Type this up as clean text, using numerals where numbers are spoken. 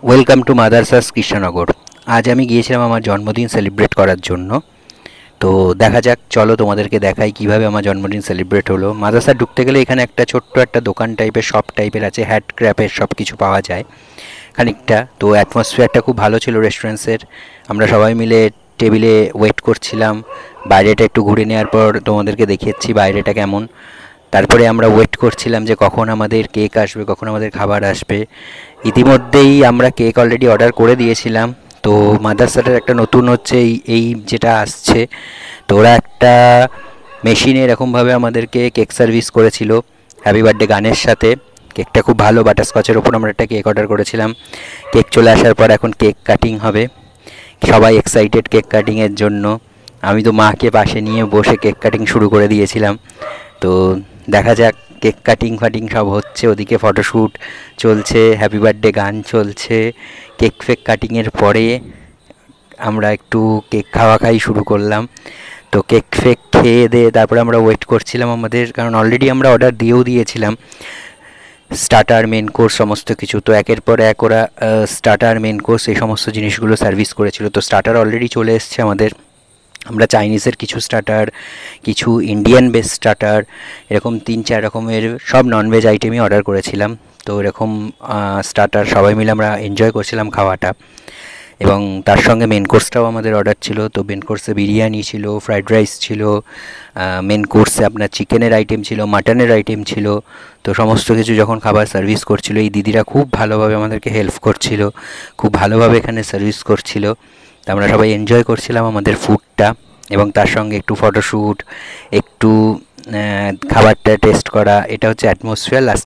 Welcome to মাদারসাস Krishnanagar. আজ আমি গিয়েছিলাম আমার জন্মদিন সেলিব্রেট করার জন্য। তো দেখা যাক, চলো তোমাদেরকে দেখাই কিভাবে আমার জন্মদিন সেলিব্রেট হলো। মাদারসা ঢুকতে গেলে এখানে একটা ছোট্ট একটা দোকান টাইপের, শপ টাইপের আছে, হ্যাট ক্র্যাপের সব কিছু পাওয়া যায় খানিকটা। তো অ্যাটমসফিয়ারটা খুব ভালো ছিল রেস্টুরেন্টসের। আমরা সবাই মিলে টেবিলে ওয়েট করছিলাম। বাইরেটা একটু ঘুরে নেওয়ার পর তোমাদেরকে দেখিয়েছি বাইরেটা কেমন। তারপরে আমরা ওয়েট করছিলাম যে কখন আমাদের কেক আসবে, কখন আমাদের খাবার আসবে। ইতিমধ্যেই আমরা কেক অলরেডি অর্ডার করে দিয়েছিলাম। তো মাদারসাটার একটা নতুন হচ্ছে এই যেটা আসছে, তো ওরা একটা মেশিনে এরকমভাবে আমাদেরকে কেক সার্ভিস করেছিল হ্যাপি বার্থডে গানের সাথে। কেকটা খুব ভালো, বাটারস্কচের ওপর আমরা একটা কেক অর্ডার করেছিলাম। কেক চলে আসার পর এখন কেক কাটিং হবে। সবাই এক্সাইটেড কেক কাটিংয়ের জন্য। আমি তো মাকে পাশে নিয়ে বসে কেক কাটিং শুরু করে দিয়েছিলাম। তো দেখা যাক, কেক কাটিং ফাটিং সব হচ্ছে, ওদিকে ফটোশ্যুট চলছে, হ্যাপি বার্থডে গান চলছে। কেক ফেক কাটিংয়ের পরে আমরা একটু কেক খাওয়া খাই শুরু করলাম। তো কেক ফেক খেয়ে দিয়ে তারপরে আমরা ওয়েট করছিলাম আমাদের, কারণ অলরেডি আমরা অর্ডার দিয়েও দিয়েছিলাম স্টার্টার মেন কোর্স সমস্ত কিছু। তো একের পর এক ওরা স্টার্টার মেন কোর্স এই সমস্ত জিনিসগুলো সার্ভিস করেছিল। তো স্টার্টার অলরেডি চলে এসছে আমাদের। আমরা চাইনিজের কিছু স্টার্টার, কিছু ইন্ডিয়ান বেস স্টার্টার, এরকম 3-4 রকমের সব ননভেজ আইটেমই অর্ডার করেছিলাম। তো এরকম স্টার্টার সবাই মিলে আমরা এনজয় করছিলাম খাওয়াটা। এবং তার সঙ্গে মেন কোর্সটাও আমাদের অর্ডার ছিল। তো মেন কোর্সে বিরিয়ানি ছিল, ফ্রাইড রাইস ছিল, মেন কোর্সে আপনার চিকেনের আইটেম ছিল, মাটনের আইটেম ছিল। তো সমস্ত কিছু যখন খাবার সার্ভিস করছিল, এই দিদিরা খুব ভালোভাবে আমাদেরকে হেল্প করছিল, খুব ভালোভাবে এখানে সার্ভিস করছিল। তো আমরা সবাই এনজয় করছিলাম আমাদের ফুডটা, এবং তার সঙ্গে একটু ফটোশ্যুট, একটু খাবারটা টেস্ট করা। এটা হচ্ছে অ্যাটমসফিয়ার। লাস্ট